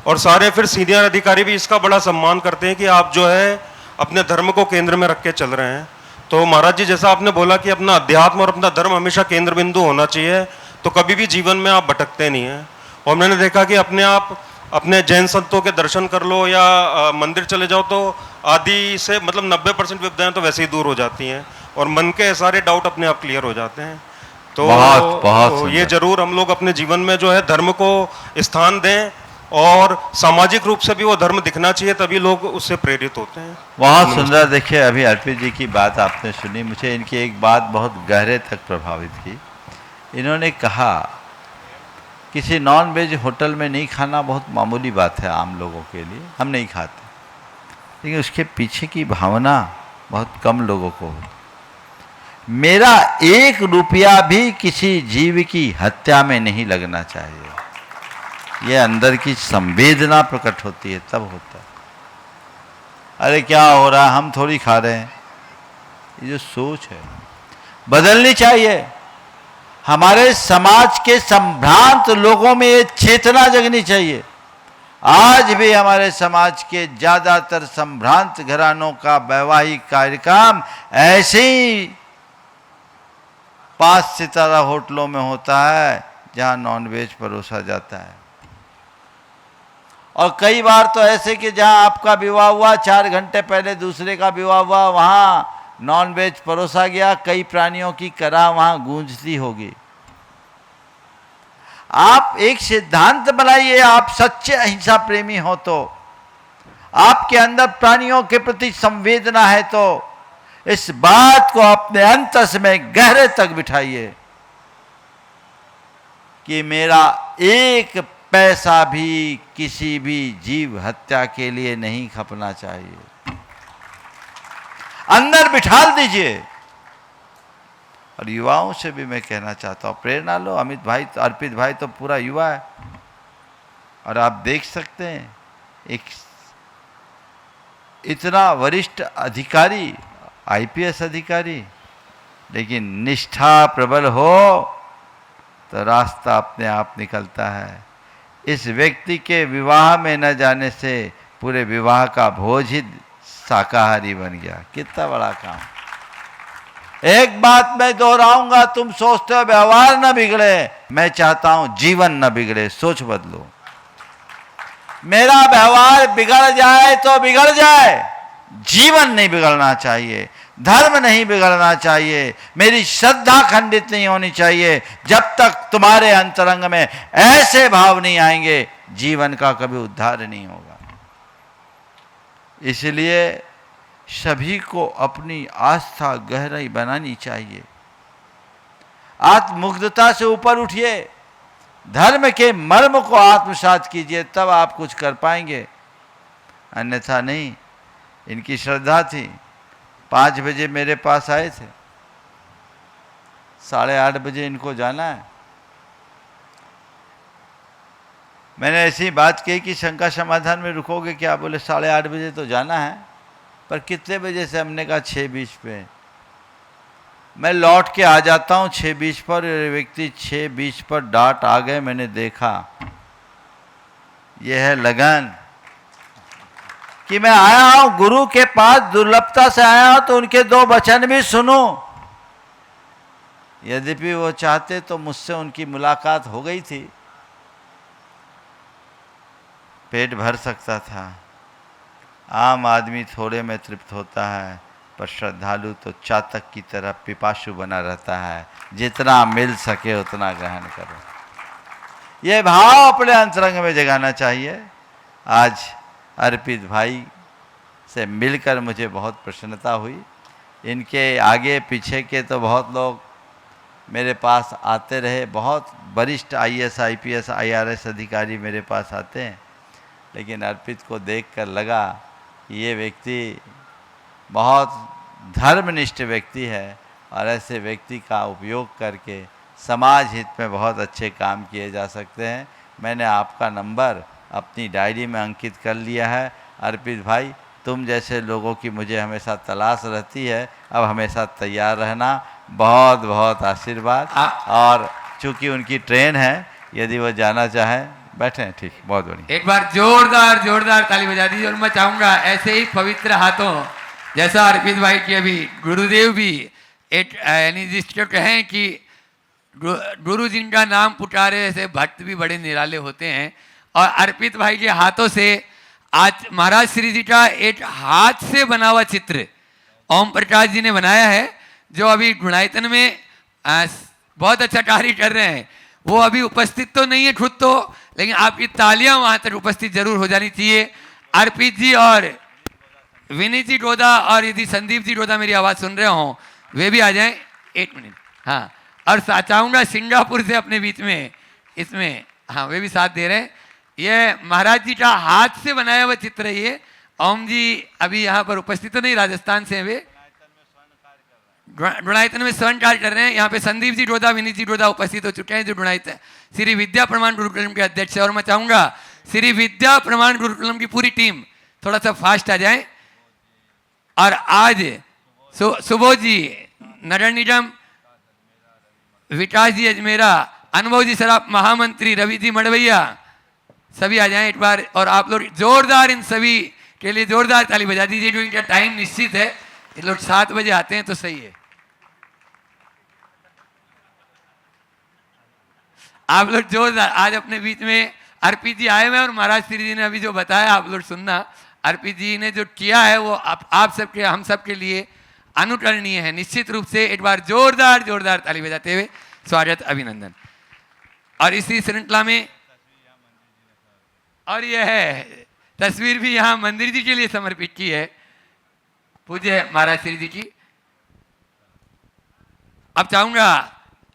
और सारे फिर सीनियर अधिकारी भी इसका बड़ा सम्मान करते हैं कि आप जो है अपने धर्म को केंद्र में रख के चल रहे हैं। तो महाराज जी जैसा आपने बोला कि अपना अध्यात्म और अपना धर्म हमेशा केंद्र बिंदु होना चाहिए, तो कभी भी जीवन में आप भटकते नहीं हैं। और मैंने देखा कि अपने आप अपने जैन संतों के दर्शन कर लो या मंदिर चले जाओ तो आदि से मतलब 90% विपदाएं तो वैसे ही दूर हो जाती हैं और मन के सारे डाउट अपने आप क्लियर हो जाते हैं। तो बहुत ये जरूर हम लोग अपने जीवन में जो है धर्म को स्थान दें, और सामाजिक रूप से भी वो धर्म दिखना चाहिए, तभी लोग उससे प्रेरित होते हैं। बहुत सुंदर। देखिए अभी अर्पित जी की बात आपने सुनी, मुझे इनकी एक बात बहुत गहरे तक प्रभावित की। इन्होंने कहा किसी नॉन वेज होटल में नहीं खाना बहुत मामूली बात है आम लोगों के लिए, हम नहीं खाते, लेकिन उसके पीछे की भावना बहुत कम लोगों को होती। मेरा 1 रुपया भी किसी जीव की हत्या में नहीं लगना चाहिए, ये अंदर की संवेदना प्रकट होती है तब होता है। अरे क्या हो रहा है, हम थोड़ी खा रहे हैं, ये जो सोच है बदलनी चाहिए। हमारे समाज के संभ्रांत लोगों में ये चेतना जगनी चाहिए। आज भी हमारे समाज के ज्यादातर संभ्रांत घरानों का वैवाहिक कार्यक्रम ऐसे ही 5 सितारा होटलों में होता है जहां नॉनवेज परोसा जाता है। और कई बार तो ऐसे कि जहां आपका विवाह हुआ 4 घंटे पहले दूसरे का विवाह हुआ, वहां नॉनवेज परोसा गया, कई प्राणियों की कराह वहां गूंजती होगी। आप एक सिद्धांत बनाइए, आप सच्चे अहिंसा प्रेमी हो तो, आपके अंदर प्राणियों के प्रति संवेदना है तो इस बात को अपने अंतस में गहरे तक बिठाइए कि मेरा 1 पैसा भी किसी भी जीव हत्या के लिए नहीं खपना चाहिए। अंदर बिठाल दीजिए। और युवाओं से भी मैं कहना चाहता हूं, प्रेरणा लो। अमित भाई तो, अर्पित भाई तो पूरा युवा है, और आप देख सकते हैं एक इतना वरिष्ठ अधिकारी, आईपीएस अधिकारी, लेकिन निष्ठा प्रबल हो तो रास्ता अपने आप निकलता है। इस व्यक्ति के विवाह में न जाने से पूरे विवाह का भोज ही शाकाहारी बन गया। कितना बड़ा काम। एक बात मैं दोहराऊंगा, तुम सोचते हो व्यवहार न बिगड़े, मैं चाहता हूं जीवन न बिगड़े। सोच बदलो। मेरा व्यवहार बिगड़ जाए तो बिगड़ जाए, जीवन नहीं बिगड़ना चाहिए, धर्म नहीं बिगड़ना चाहिए, मेरी श्रद्धा खंडित नहीं होनी चाहिए। जब तक तुम्हारे अंतरंग में ऐसे भाव नहीं आएंगे, जीवन का कभी उद्धार नहीं होगा। इसलिए सभी को अपनी आस्था गहराई बनानी चाहिए। आत्ममुग्धता से ऊपर उठिए, धर्म के मर्म को आत्मसात कीजिए, तब आप कुछ कर पाएंगे। अन्यथा नहीं। इनकी श्रद्धा थी। 5 बजे मेरे पास आए थे, 8:30 बजे इनको जाना है। मैंने ऐसी बात कही कि शंका समाधान में रुकोगे क्या? बोले 8:30 बजे तो जाना है, पर कितने बजे से? हमने कहा 6:20 पे। मैं लौट के आ जाता हूँ 6:20 पर। ये व्यक्ति 6:20 पर डाट आ गए। मैंने देखा यह है लगन कि मैं आया हूँ गुरु के पास, दुर्लभता से आया हूँ तो उनके 2 वचन भी सुनो। यद्यपि वो चाहते तो मुझसे उनकी मुलाकात हो गई थी, पेट भर सकता था। आम आदमी थोड़े में तृप्त होता है, पर श्रद्धालु तो चातक की तरह पिपासु बना रहता है। जितना मिल सके उतना ग्रहण करो। ये भाव अपने अंतरंग में जगाना चाहिए। आज अर्पित भाई से मिलकर मुझे बहुत प्रसन्नता हुई। इनके आगे पीछे के तो बहुत लोग मेरे पास आते रहे, बहुत वरिष्ठ IAS IPS IRS अधिकारी मेरे पास आते हैं, लेकिन अर्पित को देखकर लगा कि ये व्यक्ति बहुत धर्मनिष्ठ व्यक्ति है और ऐसे व्यक्ति का उपयोग करके समाज हित में बहुत अच्छे काम किए जा सकते हैं। मैंने आपका नंबर अपनी डायरी में अंकित कर लिया है। अर्पित भाई, तुम जैसे लोगों की मुझे हमेशा तलाश रहती है, अब हमेशा तैयार रहना। बहुत बहुत आशीर्वाद। और चूंकि उनकी ट्रेन है, यदि वो जाना चाहें बैठें। ठीक, बहुत बढ़िया। एक बार जोरदार जोरदार ताली बजा दीजिए। और मैं चाहूंगा ऐसे ही पवित्र हाथों, जैसा अर्पित भाई की अभी गुरुदेव भी एक यानी जिसको कहें कि गुरु जिनका नाम पुकारे, ऐसे भक्त भी बड़े निराले होते हैं। और अर्पित भाई के हाथों से आज महाराज श्री जी का एक हाथ से बना हुआ चित्र ओम प्रकाश जी ने बनाया है, जो अभी गुणायतन में बहुत अच्छा कार्य कर रहे हैं। वो अभी उपस्थित तो नहीं है खुद तो, लेकिन आपकी तालियां वहां तक उपस्थित जरूर हो जानी चाहिए। अर्पित जी और विनीत जी डोदा, और यदि संदीप जी डोदा मेरी आवाज़ सुन रहे हों वे भी आ जाएं। 1 मिनट। हाँ, और चाहूँगा सिंगापुर से अपने बीच में इसमें, हाँ, वे भी साथ दे रहे हैं। ये महाराज जी का हाथ से बनाया हुआ चित्र है। ये ओम जी अभी यहाँ पर उपस्थित तो नहीं, राजस्थान से वे गुणायतन में स्वर्ण कार्य कर रहे हैं। यहाँ पे संदीप जी डोदा, विनीत जी डोदा उपस्थित हो चुके हैं, जो गुणायतन श्री विद्या प्रमाण गुरुकुलम के अध्यक्ष है। और मैं चाहूँगा श्री विद्या प्रमाण गुरुकुलम की पूरी टीम थोड़ा सा फास्ट आ जाए। और आज सुबोध जी नगर निगम, विकास जी अजमेरा, अनुभव जी सराफ महामंत्री, रवि जी मड़वैया, सभी आ जाएं एक बार। और आप लोग जोरदार इन सभी के लिए जोरदार ताली बजा दीजिए, जो इनका टाइम निश्चित है। ये लोग 7 बजे आते हैं तो सही है। आप लोग जोरदार आज अपने बीच में अर्पित जी आए हुए हैं, और महाराज श्री जी ने अभी जो बताया आप लोग सुनना। अर्पित जी ने जो किया है वो आप सबके, हम सबके लिए अनुकरणीय है निश्चित रूप से। एक बार जोरदार जोरदार ताली बजाते हुए स्वागत, अभिनंदन। और इसी श्रृंखला में, और यह है तस्वीर भी यहाँ मंदिर जी के लिए समर्पित की है, पूज्य महाराज श्री जी की। अब चाहूंगा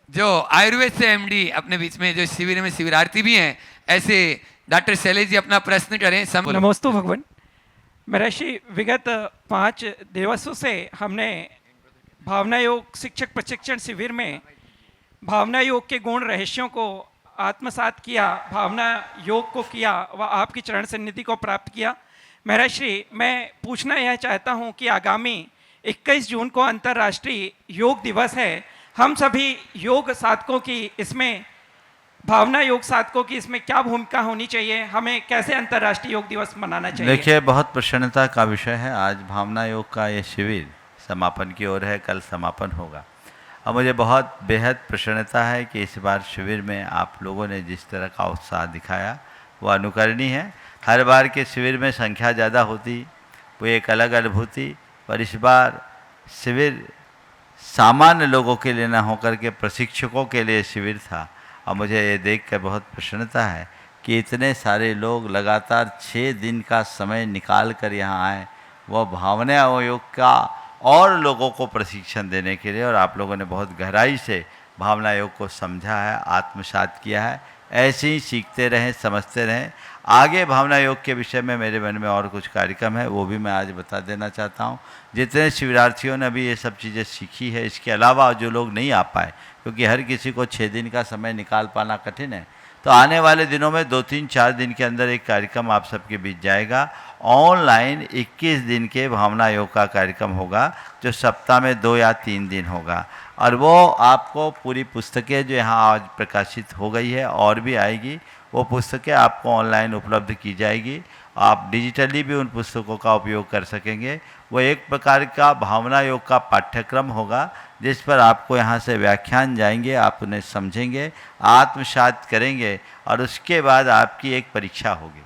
जो आयुर्वेद से MD अपने बीच में, जो शिविर में शिविरार्थी भी हैं, ऐसे डॉक्टर शैलेश जी अपना प्रश्न करें। नमोस्तु भगवान। महर्षि, विगत 5 दिवसों से हमने भावना योग शिक्षक प्रशिक्षण शिविर में भावना योग के गुण रहस्यों को आत्मसात किया, भावना योग को किया व आपकी चरण सन्निधि को प्राप्त किया। महर्षि, मैं पूछना यह चाहता हूं कि आगामी 21 जून को अंतर्राष्ट्रीय योग दिवस है। हम सभी योग साधकों की इसमें, भावना योग साधकों की इसमें क्या भूमिका होनी चाहिए? हमें कैसे अंतर्राष्ट्रीय योग दिवस मनाना चाहिए? देखिए, बहुत प्रसन्नता का विषय है। आज भावना योग का ये शिविर समापन की ओर है, कल समापन होगा। और मुझे बहुत बेहद प्रसन्नता है कि इस बार शिविर में आप लोगों ने जिस तरह का उत्साह दिखाया वो अनुकरणीय है। हर बार के शिविर में संख्या ज़्यादा होती, वो एक अलग अनुभूति, पर इस बार शिविर सामान्य लोगों के लिए न होकर के प्रशिक्षकों के लिए शिविर था। और मुझे ये देखकर बहुत प्रसन्नता है कि इतने सारे लोग लगातार 6 दिन का समय निकाल कर यहाँ आए, वह भावना योग का और लोगों को प्रशिक्षण देने के लिए। और आप लोगों ने बहुत गहराई से भावना योग को समझा है, आत्मसात किया है। ऐसे ही सीखते रहें, समझते रहें। आगे भावना योग के विषय में मेरे मन में और कुछ कार्यक्रम है, वो भी मैं आज बता देना चाहता हूँ। जितने शिविरार्थियों ने अभी ये सब चीज़ें सीखी है, इसके अलावा जो लोग नहीं आ पाए, क्योंकि हर किसी को 6 दिन का समय निकाल पाना कठिन है, तो आने वाले दिनों में 2, 3, 4 दिन के अंदर एक कार्यक्रम आप सबके बीच जाएगा। ऑनलाइन 21 दिन के भावना योग का कार्यक्रम होगा, जो सप्ताह में 2 या 3 दिन होगा। और वो आपको पूरी पुस्तकें जो यहाँ आज प्रकाशित हो गई है और भी आएगी, वो पुस्तकें आपको ऑनलाइन उपलब्ध की जाएगी। आप डिजिटली भी उन पुस्तकों का उपयोग कर सकेंगे। वो एक प्रकार का भावना योग का पाठ्यक्रम होगा, जिस पर आपको यहाँ से व्याख्यान जाएंगे, आप उन्हें समझेंगे, आत्मसात करेंगे, और उसके बाद आपकी एक परीक्षा होगी।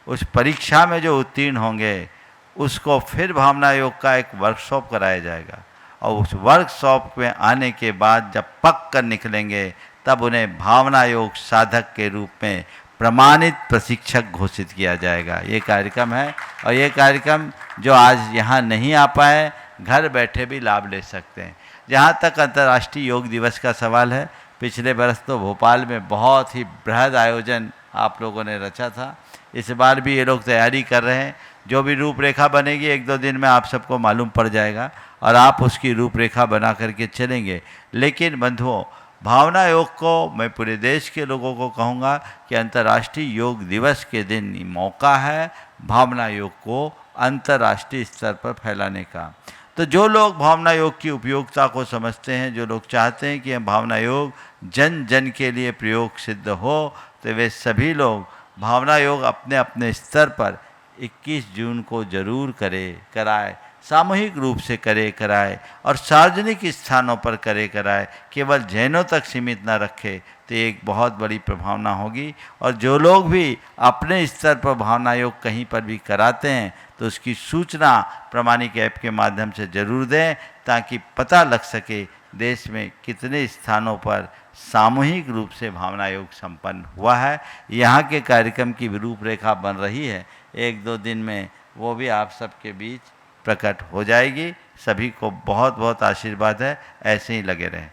उस परीक्षा में जो उत्तीर्ण होंगे उसको फिर भावना योग का एक वर्कशॉप कराया जाएगा, और उस वर्कशॉप में आने के बाद जब पक कर निकलेंगे तब उन्हें भावना योग साधक के रूप में प्रमाणित प्रशिक्षक घोषित किया जाएगा। ये कार्यक्रम है, और ये कार्यक्रम जो आज यहाँ नहीं आ पाए, घर बैठे भी लाभ ले सकते हैं। जहाँ तक अंतर्राष्ट्रीय योग दिवस का सवाल है, पिछले बरस तो भोपाल में बहुत ही बृहद आयोजन आप लोगों ने रचा था। इस बार भी ये लोग तैयारी कर रहे हैं। जो भी रूपरेखा बनेगी 1-2 दिन में आप सबको मालूम पड़ जाएगा, और आप उसकी रूपरेखा बना करके चलेंगे। लेकिन बंधुओं, भावना योग को मैं पूरे देश के लोगों को कहूँगा कि अंतर्राष्ट्रीय योग दिवस के दिन मौका है भावना योग को अंतर्राष्ट्रीय स्तर पर फैलाने का। तो जो लोग भावना योग की उपयोगिता को समझते हैं, जो लोग चाहते हैं कि यह भावना योग जन जन के लिए प्रयोग सिद्ध हो, तो वे सभी लोग भावना योग अपने अपने स्तर पर 21 जून को जरूर कराए, सामूहिक रूप से कराए, और सार्वजनिक स्थानों पर कराए। केवल जैनों तक सीमित न रखे, तो एक बहुत बड़ी प्रभावना होगी। और जो लोग भी अपने स्तर पर भावना योग कहीं पर भी कराते हैं, तो उसकी सूचना प्रमाणिक ऐप के माध्यम से जरूर दें, ताकि पता लग सके देश में कितने स्थानों पर सामूहिक रूप से भावना योग संपन्न हुआ है। यहाँ के कार्यक्रम की रूपरेखा बन रही है, 1-2 दिन में वो भी आप सबके बीच प्रकट हो जाएगी। सभी को बहुत बहुत आशीर्वाद है, ऐसे ही लगे रहें।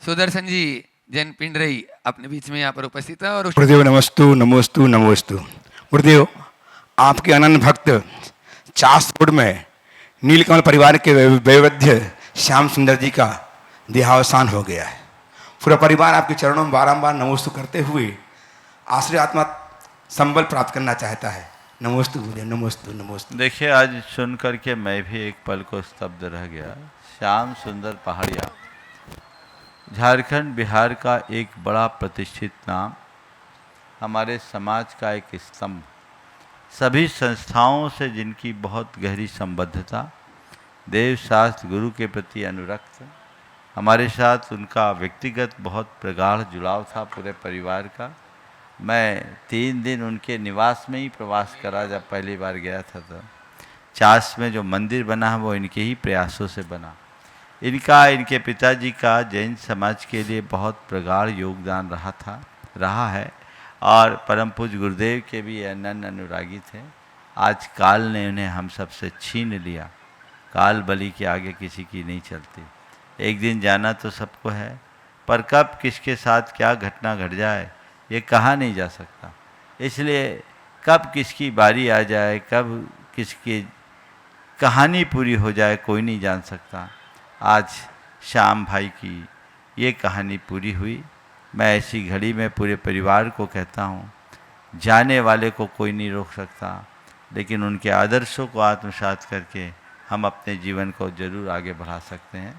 सुदर्शन जी जैन पिंडरई अपने बीच में यहाँ पर उपस्थित है। और गुरुदेव नमस्तु नमोस्तु नमोस्तु। गुरुदेव, आपके अनन्य भक्त चास रोड में नीलकमल परिवार के वैवध्य श्याम सुंदर जी का देहावसान हो गया है। पूरा परिवार आपके चरणों में बारंबार नमोस्तु करते हुए आश्रय आत्मा संबल प्राप्त करना चाहता है। नमोस्तु गुरुदेव, नमोस्तु नमोस्तु। देखिए, आज सुन करके मैं भी एक पल को स्तब्ध रह गया। श्याम सुंदर पहाड़िया झारखंड बिहार का एक बड़ा प्रतिष्ठित नाम, हमारे समाज का एक स्तंभ, सभी संस्थाओं से जिनकी बहुत गहरी संबद्धता, देव शास्त्र गुरु के प्रति अनुरक्त, हमारे साथ उनका व्यक्तिगत बहुत प्रगाढ़ जुड़ाव था पूरे परिवार का। मैं 3 दिन उनके निवास में ही प्रवास करा जब पहली बार गया था। तो चास में जो मंदिर बना है वो इनके ही प्रयासों से बना। इनके पिताजी का जैन समाज के लिए बहुत प्रगाढ़ योगदान रहा है, और परम पूज्य गुरुदेव के भी अनन्य अनुरागी थे। आज काल ने उन्हें हम सबसे छीन लिया। काल बलि के आगे किसी की नहीं चलती। एक दिन जाना तो सबको है, पर कब किसके साथ क्या घटना घट जाए ये कहा नहीं जा सकता। इसलिए कब किसकी बारी आ जाए, कब किसकी कहानी पूरी हो जाए, कोई नहीं जान सकता। आज श्याम भाई की ये कहानी पूरी हुई। मैं ऐसी घड़ी में पूरे परिवार को कहता हूँ, जाने वाले को कोई नहीं रोक सकता, लेकिन उनके आदर्शों को आत्मसात करके हम अपने जीवन को जरूर आगे बढ़ा सकते हैं।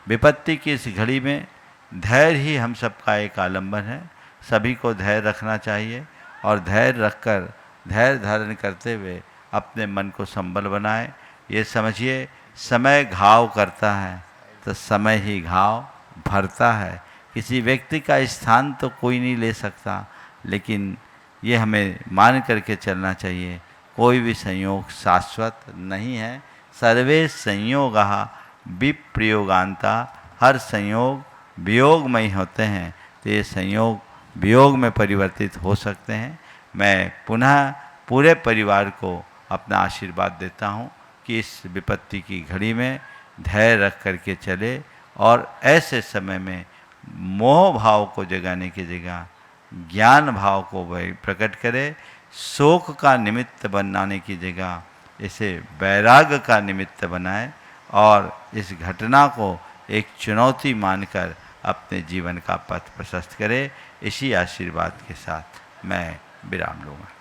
विपत्ति की इस घड़ी में धैर्य ही हम सबका एक आलंबन है। सभी को धैर्य रखना चाहिए, और धैर्य रखकर धैर्य धारण करते हुए अपने मन को संबल बनाए। ये समझिए, समय घाव करता है तो समय ही घाव भरता है। किसी व्यक्ति का स्थान तो कोई नहीं ले सकता, लेकिन ये हमें मान करके चलना चाहिए, कोई भी संयोग शाश्वत नहीं है। सर्वे संयोगः विप्रयोगान्ता, हर संयोग वियोगमय होते हैं, तो ये संयोग वियोग में परिवर्तित हो सकते हैं। मैं पुनः पूरे परिवार को अपना आशीर्वाद देता हूँ कि इस विपत्ति की घड़ी में धैर्य रख करके चले, और ऐसे समय में मोह भाव को जगाने की जगह ज्ञान भाव को प्रकट करे, शोक का निमित्त बनाने की जगह इसे वैराग्य का निमित्त बनाए और इस घटना को एक चुनौती मानकर अपने जीवन का पथ प्रशस्त करे। इसी आशीर्वाद के साथ मैं विराम लूँगा।